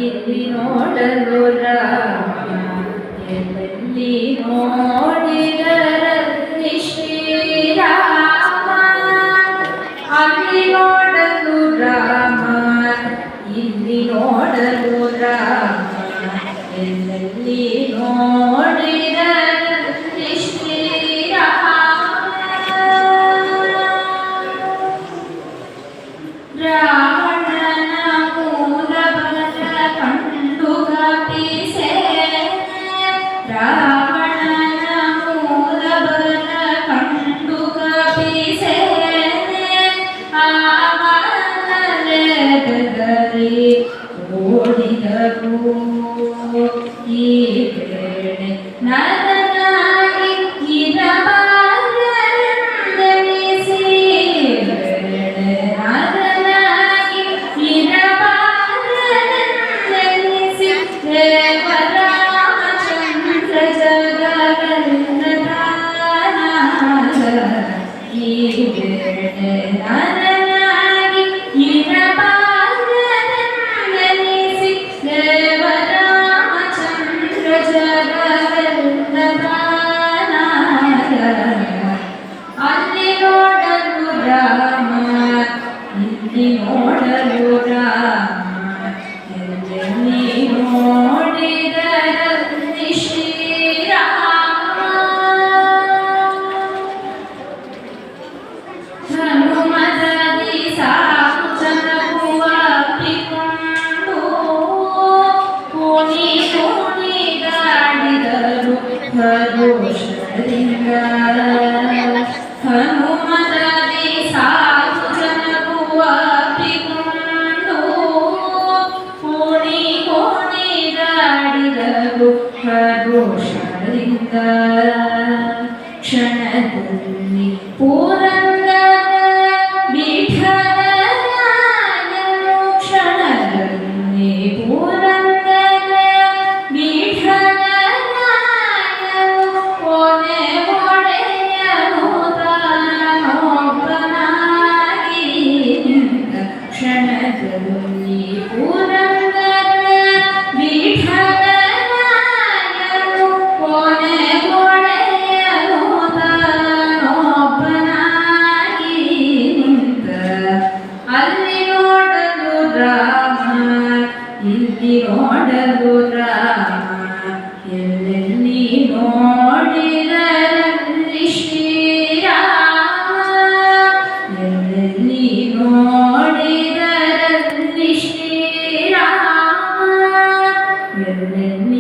ಇಲ್ಲಿ ನೋಡಲು ರಾಮ ಎಲ್ಲಿ ನೋಡಿದರಲ್ಲಿ ಶ್ರೀರಾಮ ಅಲ್ಲಿ ನೋಡಲು ರಾಮ ಇಲ್ಲಿ ನೋಡಲು ರಾಮ ಎಲ್ಲೆಲ್ಲಿ ನೋಡಿದರಲ್ಲಿ ಶ್ರೀರಾಮ ರಾವಣನ ಮೂಲ ಬಲ ಕಂಡು ಗಾಪಿಸೆ ರಾವಣನ ಮೂಲ ಬಲ ಕಂಡು ಗಾಪಿಸೆ ಆವನಲೆ ಬೆದರಿ ಓಡಿದರು ಈ ವೇಳೆ ನರನಾಗಿ ಇರಬಾರದೆನಿಸಿ ವೇಳೆ ನರನಾಗಿ ಇರಬಾರದೆನಿಸಿ ದೇವರಾಮಚಂದ್ರ ಜಗವೆಲ್ಲದಾನಾದ ಈ ವೇಳೆ ನರನಾಗಿ ಇರಬಾರದೆನಿಸಿ ದೇವರಾಮಚಂದ್ರ ಜಗವೆಲ್ಲದಾನಾದ ಅಲ್ಲಿ ನೋಡಲು ರಾಮ ಇಲ್ಲಿ ನೋಡಲು ರಾಮ ಎಲ್ಲೆಲ್ಲಿ ನೋಡಿದರಲ್ಲಿ ಶ್ರೀರಾಮ ಹನುಮದಿ ಸಾಕು ಚಲುವಪ್ಪಿಕೊಂಡು ಕುಣಿ ಕುಣಿದಾಡಿದರು ಹರುಷದಿಂದ ಹನುಮದಿ ಸಾಕು ಚಲುವಪ್ಪಿಕೊಂಡು ಕುಣಿ ಕುಣಿದಾಡಿದರು ಹರುಷದಿಂದ ಕ್ಷಣದಲ್ಲಿ ಪುರಂದರ ವಿಠಲರಾಯನು ಕ್ಷಣದಲ್ಲಿ ಪುರಂದರ ವಿಠಲರಾಯನು ಕೊನೆ ಒಡೆಯನು ತಾನೊಬ್ಬನಾಗಿ ನಿಂತ ಕ್ಷಣದಲ್ಲಿ ಪುರಂದರ ವಿಠಲರಾಯನು ಕೊನೆ ಒಡೆಯನು ತಾನೊಬ್ಬನಾಗಿ ನಿಂತ ಅಲ್ಲಿ ನೋಡಲು ರಾಮ ಇಲ್ಲಿ ನೋಡಲು ರಾಮ ಎಲ್ಲೆಲ್ಲಿ ನೋಡಿದರಲ್ಲಿ ಶ್ರೀರಾಮ ಎಲ್ಲೆಲ್ಲಿ ನೋಡಿದರಲ್ಲಿ ಶ್ರೀರಾಮ ಎಲ್ಲೆಲ್ಲಿ